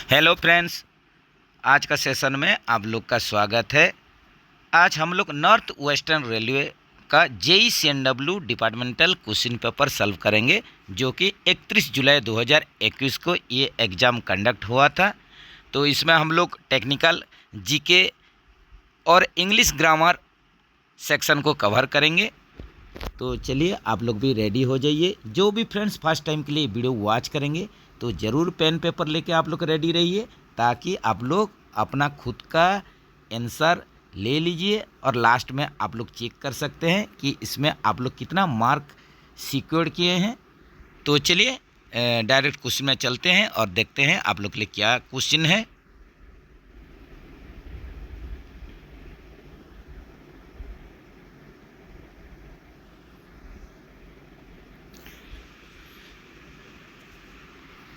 Hello friends, आज का session में आप लोग का स्वागत है। आज हम लोग नॉर्थ वेस्टर्न रेलवे का JEE-CNW departmental question paper solve करेंगे, जो कि 31 जुलाई 2021 को ये एग्ज़ाम कंडक्ट हुआ था। तो इसमें हम लोग टेक्निकल, जीके और इंग्लिश ग्रामर सेक्शन को कवर करेंगे। तो चलिए आप लोग भी रेडी हो जाइए। जो भी फ्रेंड्स फर्स्ट टाइम के लिए वीडियो वॉच करेंगे तो ज़रूर पेन पेपर लेके आप लोग रेडी रहिए, ताकि आप लोग अपना खुद का आंसर ले लीजिए और लास्ट में आप लोग चेक कर सकते हैं कि इसमें आप लोग कितना मार्क सिक्योर किए हैं। तो चलिए डायरेक्ट क्वेश्चन में चलते हैं और देखते हैं आप लोग के लिए क्या क्वेश्चन है।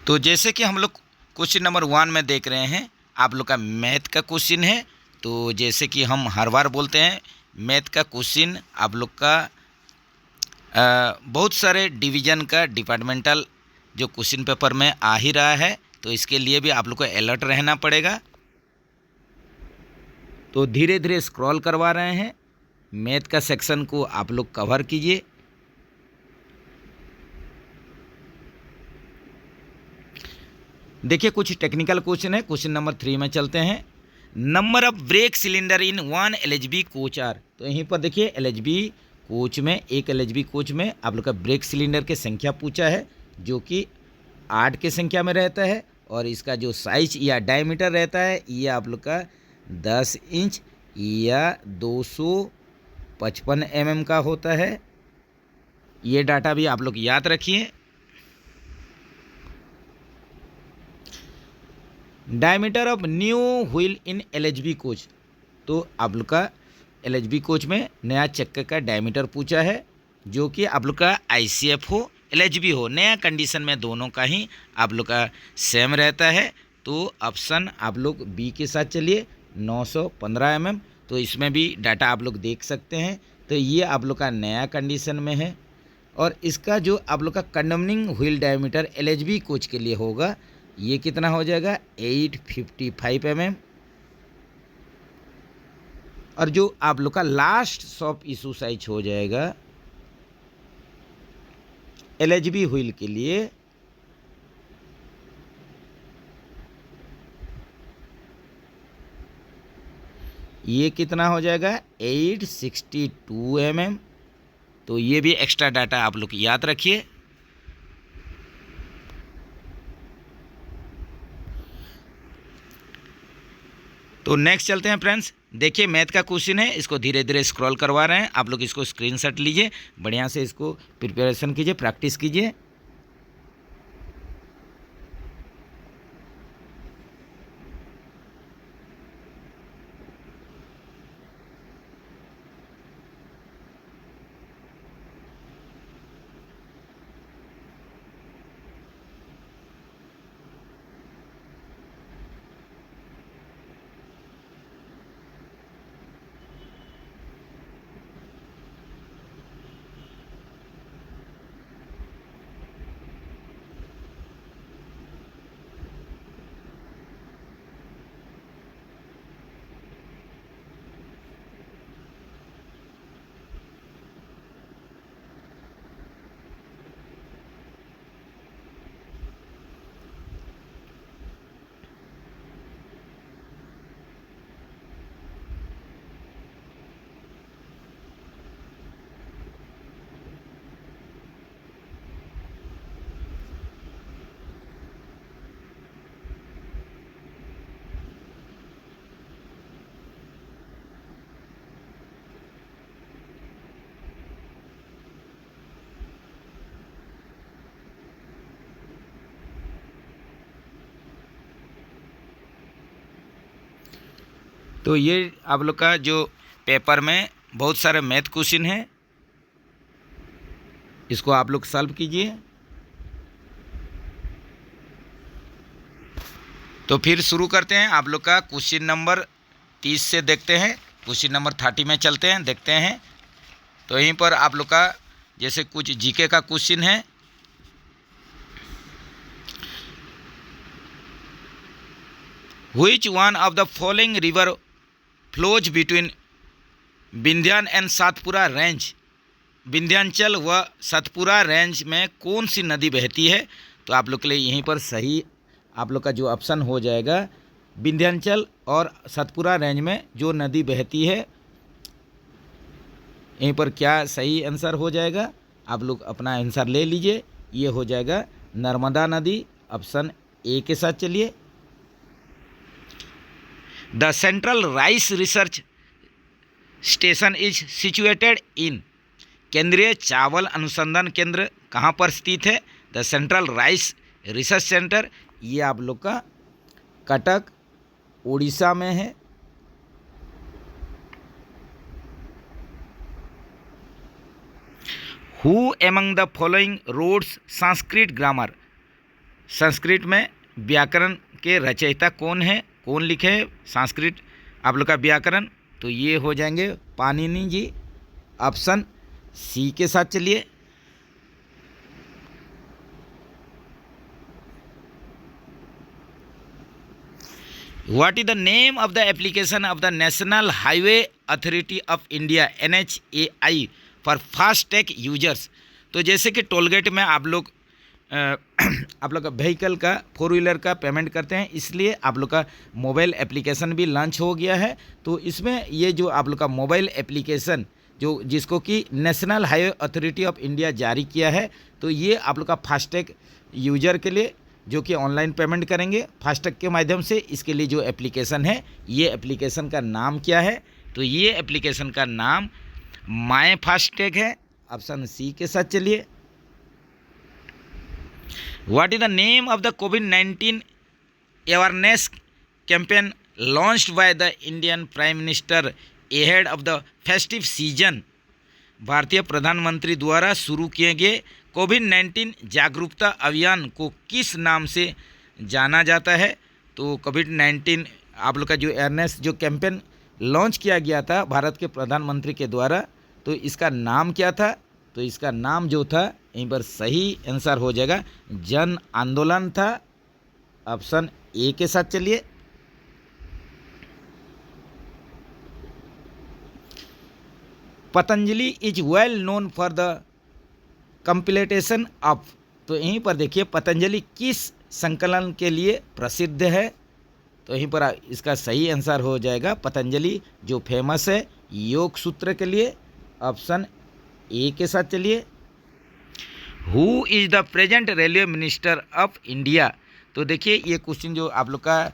तो जैसे कि हम लोग क्वेश्चन नंबर 1 में देख रहे हैं, आप लोग का मैथ का क्वेश्चन है। तो जैसे कि हम हर बार बोलते हैं, मैथ का क्वेश्चन आप लोग का बहुत सारे डिवीज़न का डिपार्टमेंटल जो क्वेश्चन पेपर में आ ही रहा है, तो इसके लिए भी आप लोग को अलर्ट रहना पड़ेगा। तो धीरे धीरे स्क्रॉल करवा रहे हैं, मैथ का सेक्शन को आप लोग कवर कीजिए। देखिए कुछ टेक्निकल क्वेश्चन है। क्वेश्चन नंबर 3 में चलते हैं। Number of brake cylinder in 1 LHB coach are. तो यहीं पर देखिए LHB कोच में, एक LHB कोच में आप लोग का ब्रेक सिलेंडर की संख्या पूछा है, जो कि 8 की संख्या में रहता है। और इसका जो साइज या डायमीटर रहता है ये आप लोग का 10 इंच या 255 mm का होता है। ये डाटा भी आप लोग याद रखिए। Diameter of new wheel in LHB coach. तो आप लोग का LHB कोच में नया चक्के का डायमीटर पूछा है, जो कि आप लोग का ICF हो LHB हो, नया कंडीशन में दोनों का ही आप लोग का सेम रहता है। तो ऑप्शन आप लोग बी के साथ चलिए, 915 mm। तो इसमें भी डाटा आप लोग देख सकते हैं। तो ये आप लोग का नया कंडीशन में है। और इसका जो आप लोग का कंडमनिंग व्हील डायमीटर LHB कोच के लिए होगा, ये कितना हो जाएगा, 855 mm। और जो आप लोग का लास्ट शॉप इशू साइज हो जाएगा LHB व्हील के लिए, ये कितना हो जाएगा, 862 mm। तो ये भी एक्स्ट्रा डाटा आप लोग याद रखिए। तो नेक्स्ट चलते हैं फ्रेंड्स। देखिए मैथ का क्वेश्चन है, इसको धीरे धीरे स्क्रॉल करवा रहे हैं। आप लोग इसको स्क्रीनशॉट लीजिए, बढ़िया से इसको प्रिपरेशन कीजिए, प्रैक्टिस कीजिए। तो ये आप लोग का जो पेपर में बहुत सारे मैथ क्वेश्चन हैं, इसको आप लोग सॉल्व कीजिए। तो फिर शुरू करते हैं आप लोग का क्वेश्चन नंबर 30 से देखते हैं। क्वेश्चन नंबर 30 में चलते हैं, देखते हैं। तो यहीं पर आप लोग का जैसे कुछ जीके का क्वेश्चन है। Which one of the following river flows between Vindhyan and Satpura range? Vindhyachal व सतपुरा रेंज में कौन सी नदी बहती है? तो आप लोग के लिए यहीं पर सही आप लोग का जो ऑप्शन हो जाएगा, विंध्यांचल और सतपुरा रेंज में जो नदी बहती है, यहीं पर क्या सही आंसर हो जाएगा? आप लोग अपना आंसर ले लीजिए। ये हो जाएगा नर्मदा नदी, ऑप्शन ए के साथ चलिए। The central rice research station is situated in? केंद्रीय चावल अनुसंधान केंद्र कहाँ पर स्थित है? The central rice research centre, ये आप लोग का कटक उड़ीसा में है। Who among the following roads Sanskrit grammar? Sanskrit में व्याकरण के रचयिता कौन है? कौन लिखे है संस्कृत आप लोग का व्याकरण? तो ये हो जाएंगे पाणिनि जी, ऑप्शन सी के साथ चलिए। What is the name of the application of the national highway authority of India NHAI for FASTag users? तो जैसे कि टोल गेट में आप लोग का व्हीकल का 4 व्हीलर का पेमेंट करते हैं, इसलिए आप लोग का मोबाइल एप्लीकेशन भी लॉन्च हो गया है। तो इसमें ये जो आप लोग का मोबाइल एप्लीकेशन जो जिसको कि national highway authority of India जारी किया है, तो ये आप लोग का फास्टैग यूजर के लिए जो कि ऑनलाइन पेमेंट करेंगे फास्टैग के माध्यम से, इसके लिए जो एप्लीकेशन है, ये एप्लीकेशन का नाम क्या है? तो ये एप्लीकेशन का नाम माय फास्टैग है, ऑप्शन सी के साथ चलिए। What is the name of the COVID-19 awareness campaign launched by the Indian Prime Minister ahead of the festive season? भारतीय प्रधानमंत्री द्वारा शुरू किए गए कोविड-19 जागरूकता अभियान को किस नाम से जाना जाता है? तो कोविड-19 आप लोग का जो अवेयरनेस जो कैंपेन लॉन्च किया गया था भारत के प्रधानमंत्री के द्वारा, तो इसका नाम क्या था? तो इसका नाम जो था, यहीं पर सही आंसर हो जाएगा जन आंदोलन था, ऑप्शन ए के साथ चलिए। Patanjali is well known for the completion of? तो यहीं पर देखिए पतंजलि किस संकलन के लिए प्रसिद्ध है? तो यहीं पर इसका सही आंसर हो जाएगा पतंजलि जो फेमस है योग सूत्र के लिए, ऑप्शन ए के साथ चलिए। Who is the present railway minister of India? तो देखिए ये क्वेश्चन जो आप लोग का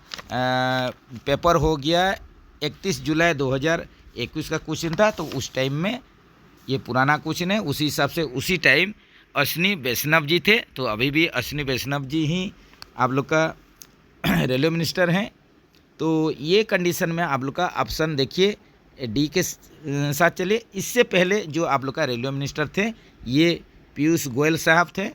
पेपर हो गया 31 जुलाई 2021 का क्वेश्चन था, तो उस टाइम में ये पुराना क्वेश्चन है, उसी हिसाब से उसी टाइम अश्विनी वैष्णव जी थे, तो अभी भी अश्विनी वैष्णव जी ही आप लोग का रेलवे मिनिस्टर हैं। तो ये कंडीशन में आप लोग का ऑप्शन देखिए डी के साथ चलिए। इससे पहले जो आप लोग का रेलवे मिनिस्टर थे ये पीयूष गोयल साहब थे।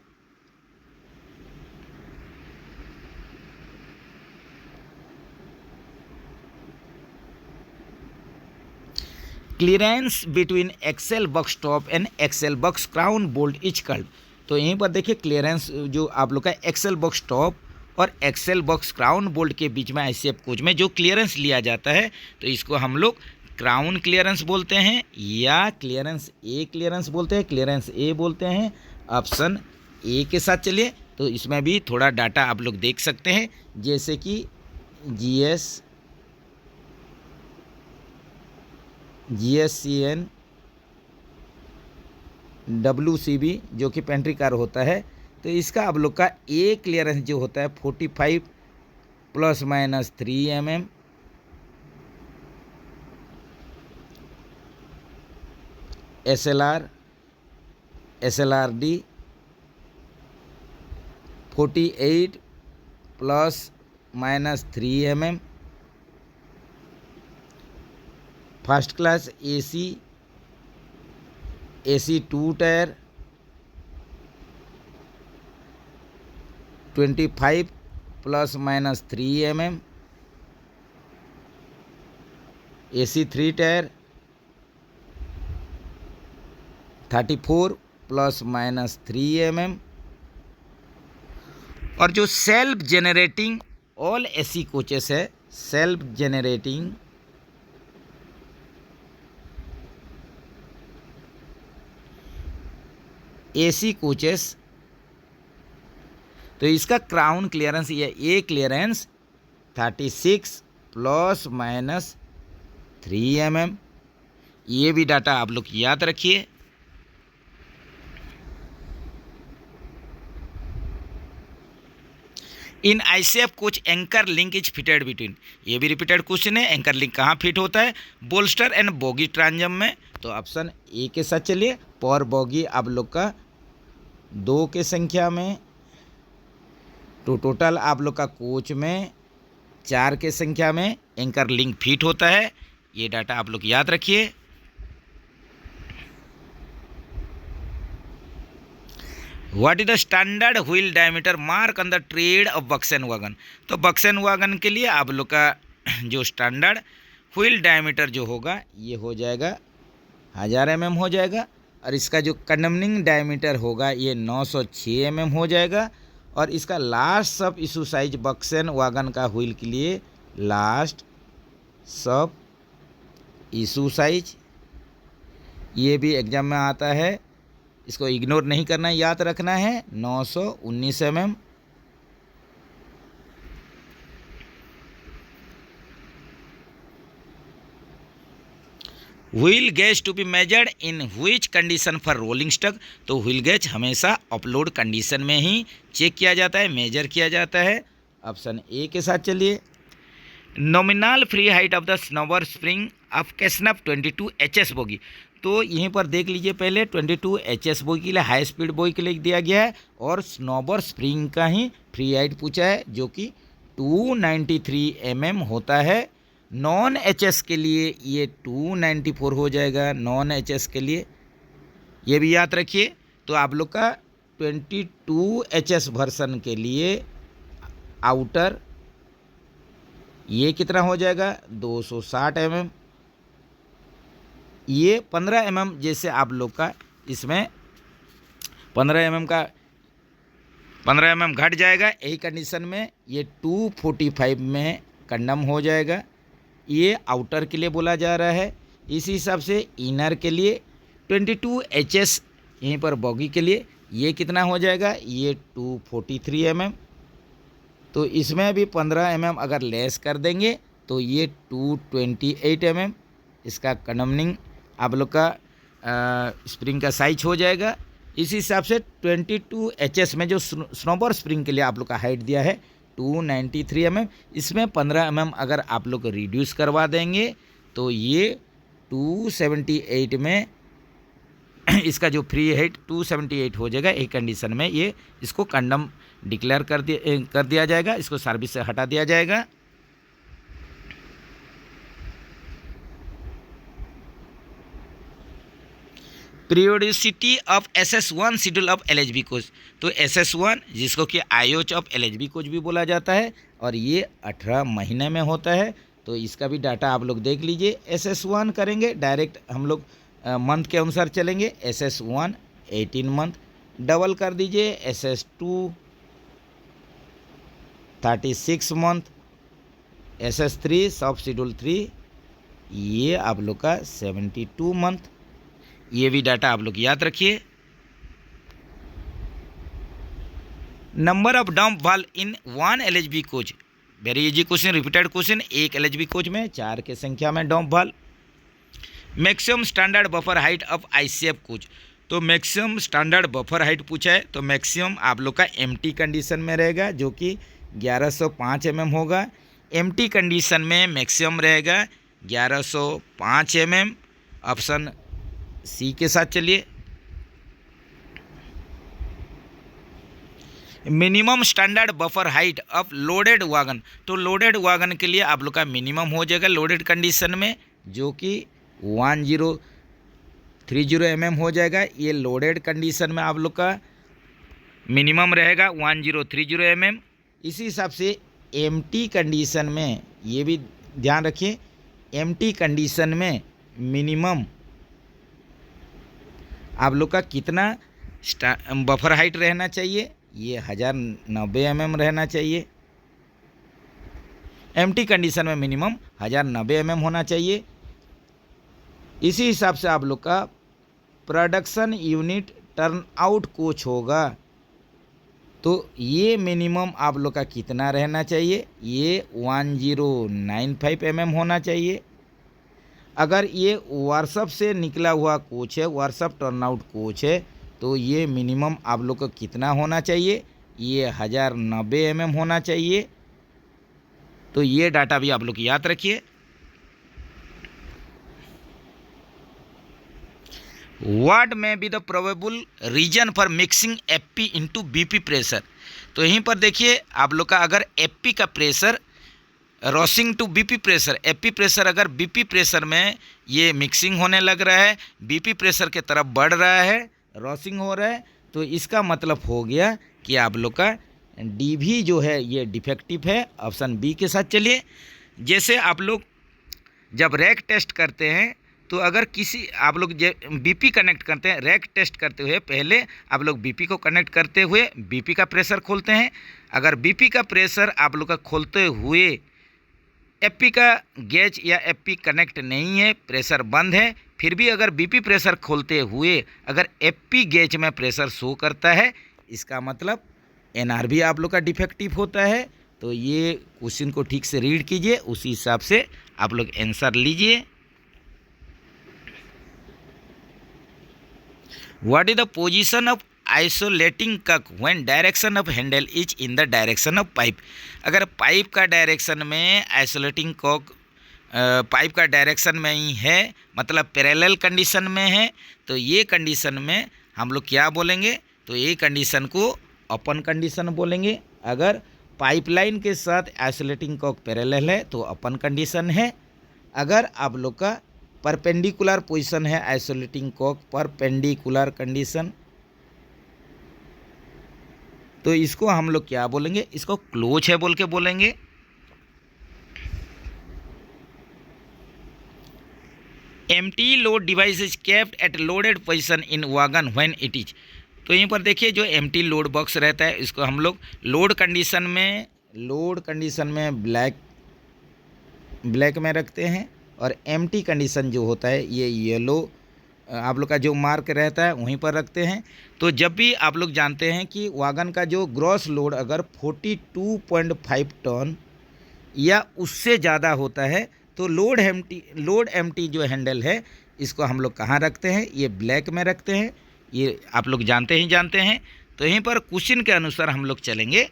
Clearance between axle box top and axle box crown bolt is called? तो यहीं पर देखिए क्लियरेंस जो आप लोग का एक्सेल बॉक्स टॉप और एक्सेल बॉक्स क्राउन बोल्ट के बीच में ICF कोच में जो क्लियरेंस लिया जाता है, तो इसको हम लोग क्राउन क्लियरेंस बोलते हैं या क्लियरेंस बोलते हैं, क्लियरेंस ए बोलते हैं, ऑप्शन ए के साथ चलिए। तो इसमें भी थोड़ा डाटा आप लोग देख सकते हैं, जैसे कि GSCN WCB जो कि पेंट्री कार होता है, तो इसका आप लोग का ए क्लियरेंस जो होता है 45 ± 3 mm, SLRD 48 ± 3 mm, first class AC 2 tyre 25 ± 3 mm, AC 3 tyre 34 ± 3 mm, और जो self generating all AC coaches है सेल्फ जेनरेटिंग एसी कोचेस, तो इसका क्राउन क्लियरेंस या ए क्लियरेंस 36 ± 3 mm। ये भी डाटा आप लोग याद रखिए। In ICF coach anchor link is fitted between, ये भी रिपीटेड क्वेश्चन है। एंकर लिंक कहाँ फिट होता है? बोल्स्टर एंड बोगी ट्रांजम में। तो ऑप्शन ए के साथ चलिए। पर बोगी आप लोग का 2 के संख्या में, तो टोटल आप लोग का कोच में 4 के संख्या में एंकर लिंक फिट होता है। ये डाटा आप लोग याद रखिए। What is the standard wheel diameter mark on the tread of BOXN wagon? तो बक्सन वैगन के लिए आप लोग का जो स्टैंडर्ड व्हील डायमीटर जो होगा ये हो जाएगा 1000 mm हो जाएगा, और इसका जो कंडमनिंग डायमीटर होगा ये 906 mm हो जाएगा। और इसका लास्ट सब इशू साइज बक्सन वैगन का व्हील के लिए लास्ट सब इशू साइज, ये भी एग्जाम में आता है, इसको इग्नोर नहीं करना, याद रखना है, 919 mm। Wheel gauge to be measured in which condition for rolling stock? तो व्हील गेज हमेशा अपलोड कंडीशन में ही चेक किया जाता है, मेजर किया जाता है। ऑप्शन ए के साथ चलिए। Nominal free height of the snubber spring of Casnub 22 HS bogie. तो यहीं पर देख लीजिए, पहले 22 HS बोगी के लिए हाई स्पीड बोगी के लिए दिया गया है, और स्नोबर स्प्रिंग का ही फ्री हाइट पूछा है जो कि 293 mm होता है। नॉन HS के लिए ये 294 हो जाएगा, नॉन HS के लिए, ये भी याद रखिए। तो आप लोग का 22 HS वर्सन के लिए आउटर ये कितना हो जाएगा? 260 mm। ये 15 mm जैसे आप लोग का इसमें 15 mm घट जाएगा, यही कंडीशन में ये 245 में कंडम हो जाएगा। ये आउटर के लिए बोला जा रहा है। इसी हिसाब से इनर के लिए 22 HS यहीं पर बॉगी के लिए ये कितना हो जाएगा? ये 243 mm। तो इसमें भी 15 mm अगर लेस कर देंगे तो ये 228 mm इसका कंडमनिंग आप लोग का स्प्रिंग का साइज हो जाएगा। इसी हिसाब से 22 HS में जो स्नोबर स्प्रिंग के लिए आप लोग का हाइट दिया है 293 mm, इसमें 15 mm अगर आप लोग रिड्यूस करवा देंगे तो ये 278 में इसका जो फ्री हाइट 278 हो जाएगा। एक कंडीशन में ये इसको कंडम डिक्लेयर कर दिया जाएगा, इसको सर्विस से हटा दिया जाएगा। Periodicity of SS1 schedule of LHB coach. तो SS1 जिसको कि आईओच ऑफ LHB कोच भी बोला जाता है, और ये 18 महीने में होता है। तो इसका भी डाटा आप लोग देख लीजिए। SS1 करेंगे डायरेक्ट हम लोग मंथ के अनुसार चलेंगे। SS1 18 मंथ, डबल कर दीजिए SS2 36 मंथ, SS3 सब शेड्यूल 3 ये आप लोग का 72 मंथ। ये भी डाटा आप लोग याद रखिए। Number of dump valve in 1 LHB coach, very easy question, repeated question. एक LHB कोच में 4 के संख्या में dump valve. Maximum standard buffer height of ICF coach. तो मैक्सिमम स्टैंडर्ड बफर हाइट पूछा है, तो मैक्सिमम आप लोग का एम्प्टी कंडीशन में रहेगा जो कि 1105 mm होगा। एम्प्टी कंडीशन में मैक्सिमम रहेगा 1105 mm। ऑप्शन सी के साथ चलिए। Minimum standard buffer height of loaded wagon. तो लोडेड वैगन के लिए आप लोग का मिनिमम हो जाएगा लोडेड कंडीशन में जो कि 1030 mm हो जाएगा। ये लोडेड कंडीशन में आप लोग का मिनिमम रहेगा 1030 mm। इसी हिसाब से एम्प्टी कंडीशन में ये भी ध्यान रखिए, एम्प्टी कंडीशन में मिनिमम आप लोग का कितना बफर हाइट रहना चाहिए? ये 1090 mm रहना चाहिए। एम्प्टी कंडीशन में मिनिमम 1090 mm होना चाहिए। इसी हिसाब से आप लोग का production unit turn out coach होगा, तो ये मिनिमम आप लोग का कितना रहना चाहिए, ये 1095 mm होना चाहिए। अगर ये वर्कशॉप से निकला हुआ कोच है, वर्कशॉप टर्न आउट कोच है, तो ये मिनिमम आप लोग को कितना होना चाहिए, ये 1090 mm होना चाहिए। तो ये डाटा भी आप लोग याद रखिए। What may be the probable reason for mixing FP into BP pressure. तो यहीं पर देखिए आप लोग का, अगर एफपी का प्रेशर रॉसिंग to BP pressure, FP pressure अगर बीपी प्रेशर में ये मिक्सिंग होने लग रहा है, बीपी प्रेशर के तरफ बढ़ रहा है, रॉसिंग हो रहा है, तो इसका मतलब हो गया कि आप लोग का डीवी जो है ये डिफेक्टिव है। ऑप्शन बी के साथ चलिए। जैसे आप लोग जब रैक टेस्ट करते हैं, तो अगर किसी आप लोग बीपी कनेक्ट करते हैं, रैक टेस्ट करते हुए पहले आप लोग बीपी को कनेक्ट करते हुए बीपी का प्रेशर खोलते हैं। अगर बीपी का प्रेशर आप लोग का खोलते हुए एफपी का गेज या एफपी कनेक्ट नहीं है, प्रेशर बंद है, फिर भी अगर बीपी प्रेशर खोलते हुए अगर एफपी गेज में प्रेशर शो करता है, इसका मतलब एनआरबी आप लोग का डिफेक्टिव होता है। तो ये क्वेश्चन को ठीक से रीड कीजिए, उसी हिसाब से आप लोग आंसर लीजिए। What is the position of isolating cock when direction of handle is in the direction of pipe. अगर पाइप का डायरेक्शन में आइसोलेटिंग कॉक पाइप का डायरेक्शन में ही है, मतलब पैरेलल कंडीशन में है, तो ये कंडीशन में हम लोग क्या बोलेंगे, तो ये कंडीशन को ओपन कंडीशन बोलेंगे। अगर पाइपलाइन के साथ आइसोलेटिंग कॉक पैरेलल है तो ओपन कंडीशन है। अगर आप लोग का परपेंडिकुलर पोजीशन है, आइसोलेटिंग कॉक परपेंडिकुलर कंडीशन, तो इसको हम लोग क्या बोलेंगे, इसको क्लोज है बोल के बोलेंगे। Empty load device is kept at loaded position in wagon when it is. तो यहीं पर देखिए जो एम्प्टी लोड बॉक्स रहता है, इसको हम लोग लोड कंडीशन में ब्लैक में रखते हैं, और एम्प्टी कंडीशन जो होता है ये येलो आप लोग का जो मार्क रहता है वहीं पर रखते हैं। तो जब भी आप लोग जानते हैं कि वैगन का जो ग्रॉस लोड अगर 42.5 टन या उससे ज़्यादा होता है, तो लोड एम्प्टी जो हैंडल है इसको हम लोग कहाँ रखते हैं, ये ब्लैक में रखते हैं। ये आप लोग जानते हैं। तो यहीं पर क्वेश्चन के अनुसार हम लोग चलेंगे।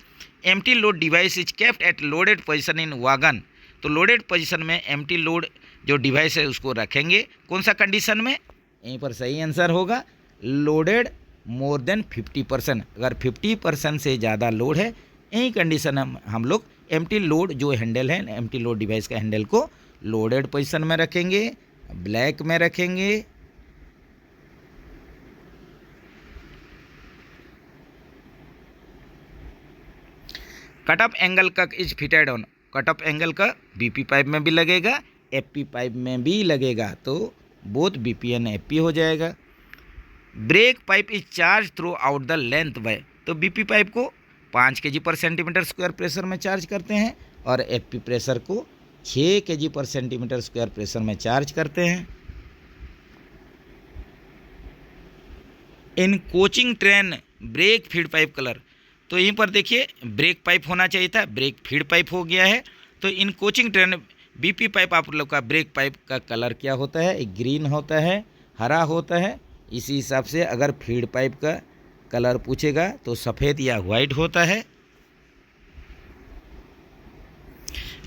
Empty load device is kept at loaded position in wagon. तो लोडेड पोजीशन में एम्प्टी लोड जो डिवाइस है उसको रखेंगे, कौन सा कंडीशन में, यहीं पर सही आंसर होगा लोडेड मोर देन 50%। अगर 50% से ज़्यादा लोड है, यही कंडीशन हम लोग एम्प्टी लोड जो हैंडल है, एम्प्टी लोड डिवाइस का हैंडल को लोडेड पोजीशन में रखेंगे, ब्लैक में रखेंगे। कट ऑफ एंगल का is fitted on. Cut off angle का बीपी पाइप में भी लगेगा, एफपी पाइप में भी लगेगा, तो बोथ बीपी एंड एफपी हो जाएगा। Break pipe is charge through out the length bye. तो बीपी पाइप को 5 kg/cm² प्रेशर में चार्ज करते हैं, और एफपी प्रेशर को 6 kg/cm² प्रेशर में चार्ज करते हैं। In coaching train brake feed pipe colour. तो यहीं पर देखिए ब्रेक पाइप होना चाहिए था, ब्रेक फीड पाइप हो गया है। तो इन कोचिंग ट्रेन बीपी पाइप आप लोग का ब्रेक पाइप का कलर क्या होता है, एक ग्रीन होता है, हरा होता है। इसी हिसाब से अगर फीड पाइप का कलर पूछेगा तो सफ़ेद या वाइट होता है।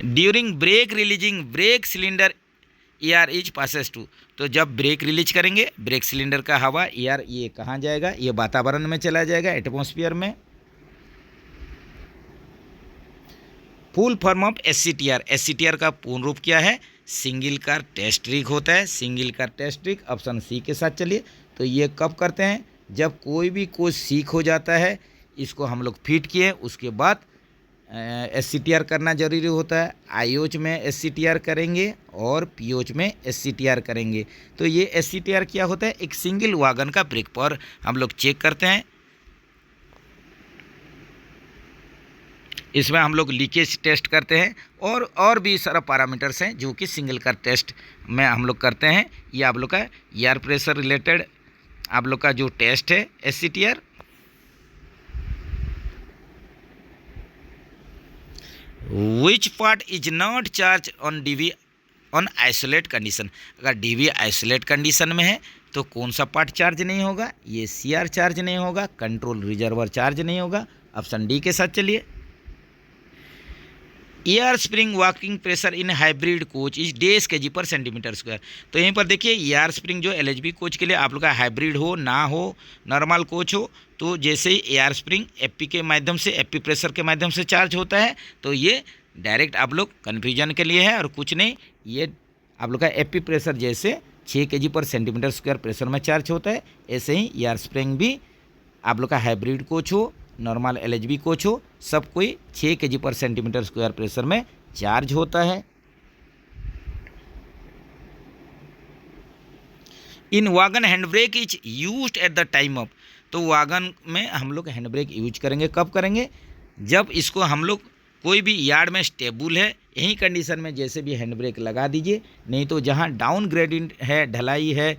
During brake releasing brake cylinder air is passes to. तो जब ब्रेक रिलीज करेंगे, ब्रेक सिलेंडर का हवा एयर ये कहाँ जाएगा, ये वातावरण में चला जाएगा, एटमॉस्फेयर में। Full form of SCTR. SCTR का पूर्ण रूप क्या है, सिंगल कार टेस्ट रिग होता है, single car test rig. Option C के साथ चलिए। तो ये कब करते हैं, जब कोई भी कोच सीख हो जाता है, इसको हम लोग फिट किए, उसके बाद एससीटीआर करना जरूरी होता है। आईओच में एससीटीआर करेंगे और पीओच में एससीटीआर करेंगे। तो ये एससीटीआर क्या होता है, एक सिंगल वैगन का ब्रेक पावर हम लोग चेक करते हैं। इसमें हम लोग लीकेज टेस्ट करते हैं और भी सारा पैरामीटर्स हैं जो कि सिंगल कार टेस्ट में हम लोग करते हैं। ये आप लोग का एयर प्रेशर रिलेटेड आप लोग का जो टेस्ट है SCTR। Which part is not charge on DV on isolate condition. अगर DV आइसोलेट कंडीशन में है तो कौन सा पार्ट चार्ज नहीं होगा? ये CR चार्ज नहीं होगा, कंट्रोल रिजर्वर चार्ज नहीं होगा। ऑप्शन डी के साथ चलिए। Air spring working pressure in hybrid coach is days kg पर सेंटीमीटर स्क्वायर। तो यहीं पर देखिए एयर स्प्रिंग जो LHB कोच के लिए आप लोग का हाइब्रिड हो ना हो नॉर्मल कोच हो, तो जैसे ही एयर स्प्रिंग FP के माध्यम से FP प्रेशर के माध्यम से चार्ज होता है तो ये डायरेक्ट आप लोग कन्फ्यूजन के लिए है और कुछ नहीं। ये आप लोग का FP प्रेशर जैसे 6 kg पर सेंटीमीटर स्क्वायर प्रेशर में चार्ज होता है, ऐसे ही एयर स्प्रिंग भी आप लोग का हाइब्रिड कोच हो नॉर्मल LHB कोच हो सब कोई 6 kg पर सेंटीमीटर स्क्वायर प्रेशर में चार्ज होता है। In wagon hand brake is used at the time of. तो वागन में हम लोग हैंड ब्रेक यूज करेंगे कब करेंगे? जब इसको हम लोग कोई भी यार्ड में स्टेबल है यही कंडीशन में जैसे भी हैंड ब्रेक लगा दीजिए, नहीं तो जहाँ डाउन ग्रेडिंग है ढलाई है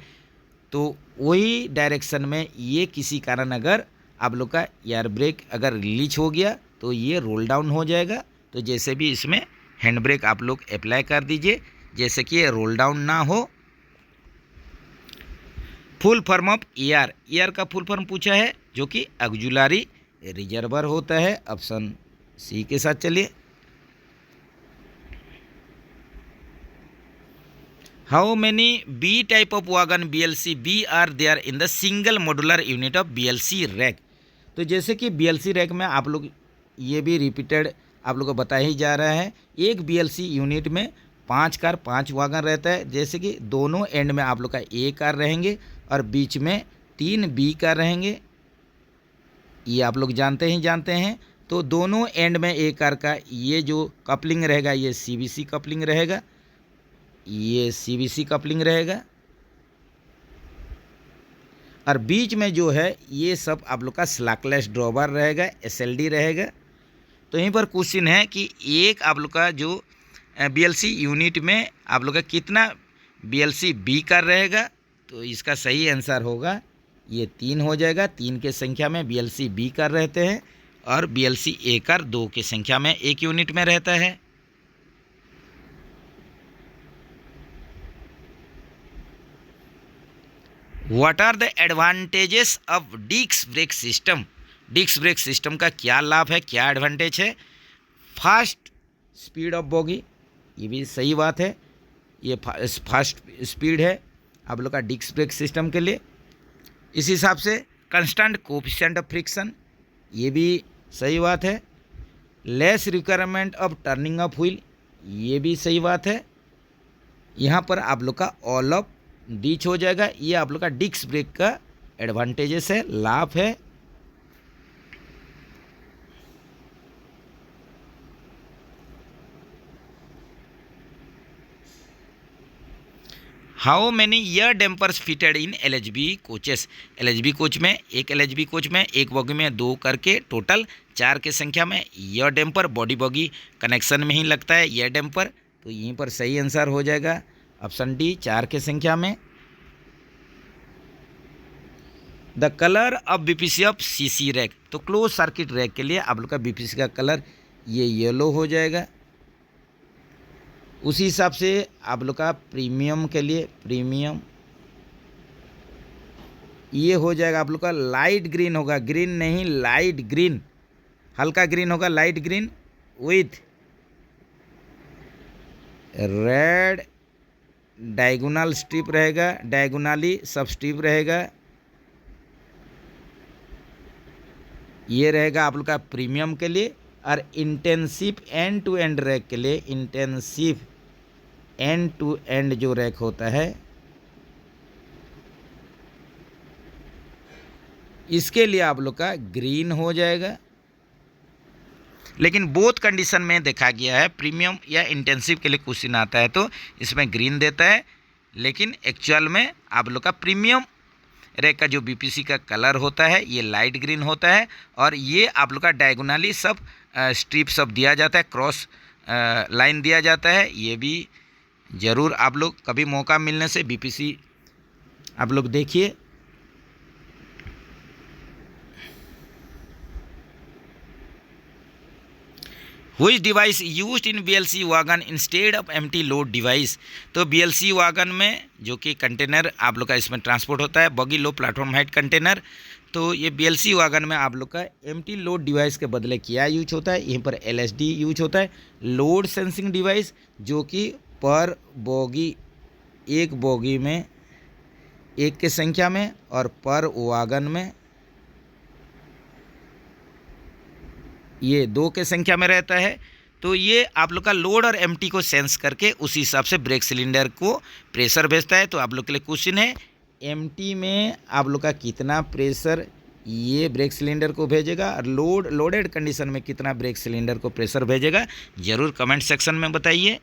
तो वही डायरेक्शन में ये किसी कारण अगर आप लोग का एयर ब्रेक अगर रिलीज हो गया तो ये रोल डाउन हो जाएगा। तो जैसे भी इसमें हैंड ब्रेक आप लोग अप्लाई कर दीजिए जैसे कि ये रोल डाउन ना हो। फुल फॉर्म ऑफ एयर का फुल फॉर्म पूछा है जो कि ऑक्सिलरी रिजर्वर होता है। ऑप्शन सी के साथ चलिए। How many B type of wagon BLC B are there in the single modular unit of BLC rake. तो जैसे कि BLC रैक में आप लोग ये भी रिपीटेड आप लोग को बताया ही जा रहा है, एक BLC यूनिट में 5 कार 5 वागन रहता है। जैसे कि दोनों एंड में आप लोग का A कार रहेंगे और बीच में 3 B कार रहेंगे, ये आप लोग जानते हैं। तो दोनों एंड में A कार का ये जो कपलिंग रहेगा ये CBC कपलिंग रहेगा, ये CBC कपलिंग रहेगा और बीच में जो है ये सब आप लोग का स्लैकलेस ड्रॉबर रहेगा, SLD रहेगा। तो यहीं पर क्वेश्चन है कि एक आप लोग का जो BLC यूनिट में आप लोग का कितना BLC B कार रहेगा? तो इसका सही आंसर होगा ये 3 हो जाएगा। 3 के संख्या में BLC B कार रहते हैं और BLC A कार 2 की संख्या में एक यूनिट में रहता है। What are the advantages of disc brake system? Disc brake system का क्या लाभ है, क्या एडवांटेज है? फास्ट स्पीड ऑफ बॉगी, ये भी सही बात है, ये फास्ट स्पीड है आप लोग का डिस्क ब्रेक सिस्टम के लिए। इस हिसाब से कंस्टेंट कोएफिशिएंट ऑफ फ्रिक्शन, ये भी सही बात है। Less requirement of turning of wheel, ये भी सही बात है। यहाँ पर आप लोग का ऑल ऑफ डीच हो जाएगा। ये आप लोग का डिस्क ब्रेक का एडवांटेजेस है, लाभ है। How many year dampers fitted in LHB coaches? LHB coach में LHB कोच में एक बॉगी में 2 करके टोटल 4 के संख्या में year damper body boggy connection में ही लगता है ईयर डैम्पर। तो यहीं पर सही आंसर हो जाएगा ऑप्शन डी 4 के संख्या में। The colour of BPC of CC rack. तो क्लोज सर्किट रैक के लिए आप लोग का BPC का कलर ये येलो हो जाएगा। उसी हिसाब से आप लोग का प्रीमियम के लिए प्रीमियम ये हो जाएगा आप लोग का लाइट ग्रीन होगा, ग्रीन नहीं लाइट ग्रीन, हल्का ग्रीन होगा light green with red diagonal strip रहेगा, डायगोनली सब स्ट्रिप रहेगा। ये रहेगा आप लोग का प्रीमियम के लिए। और intensive end to end rake के लिए इंटेंसिव एंड टू एंड जो रैक होता है इसके लिए आप लोग का ग्रीन हो जाएगा। लेकिन बोथ कंडीशन में देखा गया है प्रीमियम या इंटेंसिव के लिए क्वेश्चन आता है तो इसमें ग्रीन देता है, लेकिन एक्चुअल में आप लोग का प्रीमियम रैक का जो BPC का कलर होता है ये लाइट ग्रीन होता है और ये आप लोग का डायगोनली सब स्ट्रिप सब दिया जाता है, क्रॉस लाइन दिया जाता है। ये भी ज़रूर आप लोग कभी मौका मिलने से बीपीसी आप लोग देखिए। Which device used in BLC wagon instead of empty load device? तो BLC वागन में जो कि कंटेनर आप लोग का इसमें ट्रांसपोर्ट होता है, बगी लो प्लेटफॉर्म हाइट कंटेनर, तो ये BLC वागन में आप लोग का एम्प्टी लोड डिवाइस के बदले क्या यूज होता है? यहीं पर LSD यूज होता है, लोड सेंसिंग डिवाइस, जो कि पर बोगी, एक बोगी में एक के संख्या में और पर वागन में ये 2 के संख्या में रहता है। तो ये आप लोग का लोड और एम्प्टी को सेंस करके उस हिसाब से ब्रेक सिलेंडर को प्रेशर भेजता है। तो आप लोग के लिए क्वेश्चन है, एम्प्टी में आप लोग का कितना प्रेशर ये ब्रेक सिलेंडर को भेजेगा और लोडेड कंडीशन में कितना ब्रेक सिलेंडर को प्रेशर भेजेगा, ज़रूर कमेंट सेक्शन में बताइए।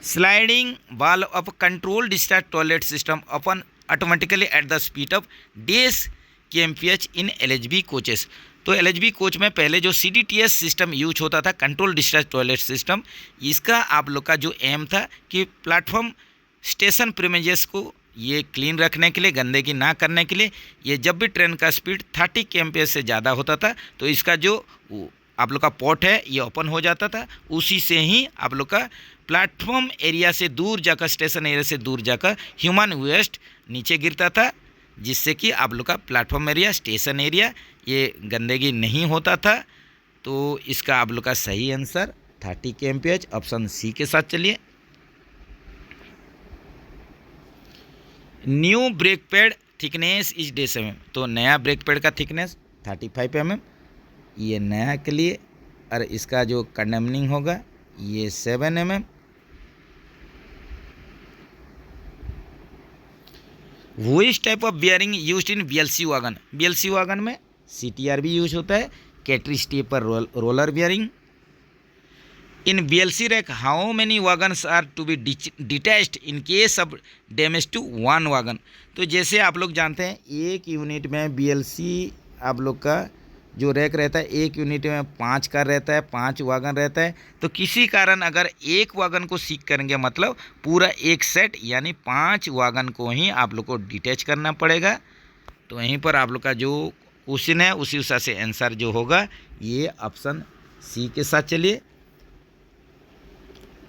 Sliding ball of control discharge toilet system open automatically at the speed of days kmph in LHB coaches. तो LHB कोच में पहले जो CDTS सिस्टम यूज होता था, कंट्रोल डिस्चार्ज टॉयलेट सिस्टम, इसका आप लोग का जो एम था कि प्लेटफॉर्म स्टेशन प्रीमिजेस को ये क्लीन रखने के लिए, गंदगी ना करने के लिए, ये जब भी ट्रेन का स्पीड 30 kmph से ज़्यादा होता था तो इसका जो आप लोग का पोर्ट है ये ओपन हो जाता था। उसी से ही आप लोग का प्लेटफॉर्म एरिया से दूर जाकर, स्टेशन एरिया से दूर जाकर ह्यूमन वेस्ट नीचे गिरता था, जिससे कि आप लोग का प्लेटफॉर्म एरिया, स्टेशन एरिया ये गंदगी नहीं होता था। तो इसका आप लोग का सही आंसर 30 kmph ऑप्शन सी के साथ चलिए। New brake pad thickness is डेस mm, तो नया ब्रेक पैड का थिकनेस 35 mm, ये नया के लिए, और इसका जो कंडेमनिंग होगा ये 7 mm। Which type of bearing used in BLC wagon? BLC wagon में CTR भी यूज होता है, cartridge tapered roller bearing. In BLC rake how many wagons are to be detached in case of damage to one wagon? तो जैसे आप लोग जानते हैं एक यूनिट में BLC आप लोग का जो रैक रहता है, एक यूनिट में 5 कार रहता है, 5 वागन रहता है। तो किसी कारण अगर एक वागन को सीक करेंगे, मतलब पूरा एक सेट यानी 5 वागन को ही आप लोग को डिटैच करना पड़ेगा। तो वहीं पर आप लोग का जो क्वेश्चन है उसी हिसाब से आंसर जो होगा ये ऑप्शन सी के साथ चलिए।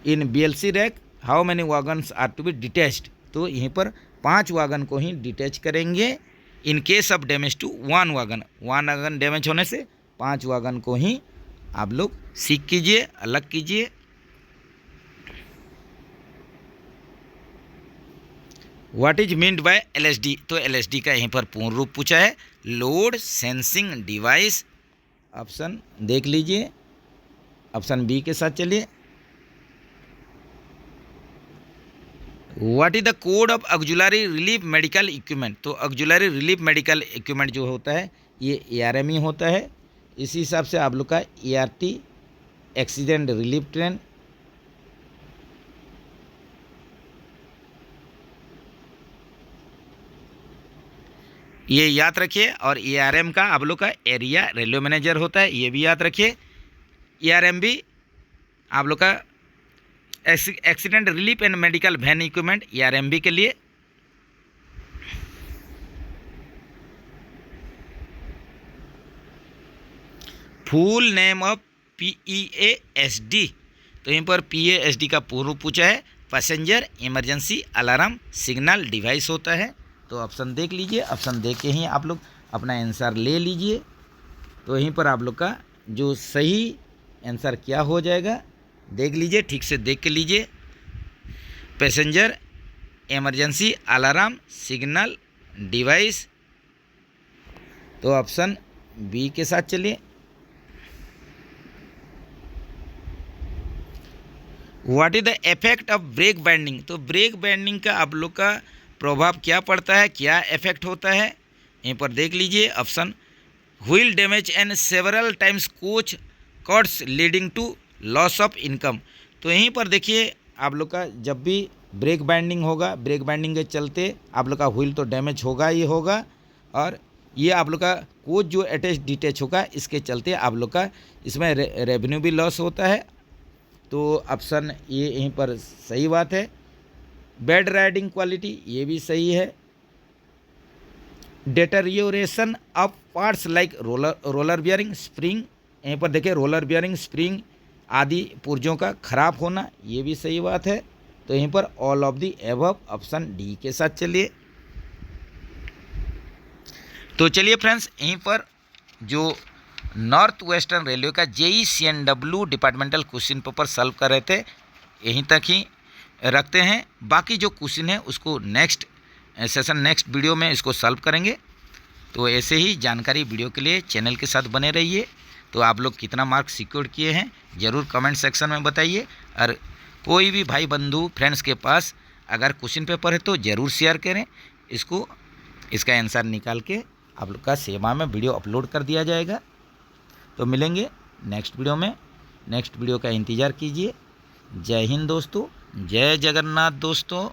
In BLC rake how many wagons are to be detached, तो यहीं पर 5 वागन को ही डिटैच करेंगे। In case of damage to one wagon damage होने से 5 वागन को ही आप लोग सीख कीजिए, अलग कीजिए। What is meant by LSD? तो LSD का यहीं पर पूर्ण रूप पूछा है, लोड सेंसिंग डिवाइस। ऑप्शन देख लीजिए, ऑप्शन बी के साथ चलिए। What is the code of auxiliary relief medical equipment? तो ऑक्जुलरी रिलीफ मेडिकल इक्विपमेंट जो होता है ये ARM ही होता है। इसी हिसाब से आप लोग का ART एक्सीडेंट रिलीफ ट्रेन, ये याद रखिए। और ARM का आप लोग का एरिया रेलवे मैनेजर होता है, ये भी याद रखिए। ARM भी आप लोग का accident relief and medical van equipment ARMB के लिए। फुल नेम ऑफ PEASD, तो यहीं पर PEASD का पूर्ण पूछा है, passenger emergency alarm signal device होता है। तो ऑप्शन देख लीजिए, ऑप्शन देख के ही आप लोग अपना आंसर ले लीजिए। तो यहीं पर आप लोग का जो सही आंसर क्या हो जाएगा देख लीजिए, ठीक से देख के लीजिए। Passenger emergency alarm signal device, तो ऑप्शन बी के साथ चलिए। What is the effect of brake binding? तो ब्रेक बैंडिंग का आप लोग का प्रभाव क्या पड़ता है, क्या इफेक्ट होता है, यहीं पर देख लीजिए। Option wheel damage and several times coach cuts leading to loss of income. तो यहीं पर देखिए आप लोग का जब भी ब्रेक बैंडिंग होगा, ब्रेक बैंडिंग के चलते आप लोग का व्हील तो डैमेज होगा ही होगा, और ये आप लोग का कोच जो अटैच डिटैच होगा, इसके चलते आप लोग का इसमें रेवेन्यू भी लॉस होता है। तो ऑप्शन ये यहीं पर सही बात है। बैड राइडिंग क्वालिटी ये भी सही है। Deterioration of parts like roller bearing spring, यहीं पर देखिए रोलर बियरिंग स्प्रिंग आदि पुर्जों का खराब होना, ये भी सही बात है। तो यहीं पर all of the above option D के साथ चलिए। तो चलिए फ्रेंड्स, यहीं पर जो नॉर्थ वेस्टर्न रेलवे का JEE-CNW departmental question paper solve कर रहे थे, यहीं तक ही रखते हैं। बाकी जो क्वेश्चन है उसको नेक्स्ट सेशन नेक्स्ट वीडियो में इसको सॉल्व करेंगे। तो ऐसे ही जानकारी वीडियो के लिए चैनल के साथ बने रहिए। तो आप लोग कितना मार्क सिक्योर किए हैं ज़रूर कमेंट सेक्शन में बताइए। और कोई भी भाई बंधु फ्रेंड्स के पास अगर क्वेश्चन पेपर है तो ज़रूर शेयर करें इसको। इसका आंसर निकाल के आप लोग का सेवा में वीडियो अपलोड कर दिया जाएगा। तो मिलेंगे नेक्स्ट वीडियो में। नेक्स्ट वीडियो का इंतज़ार कीजिए। जय हिंद दोस्तों, जय जगन्नाथ दोस्तों।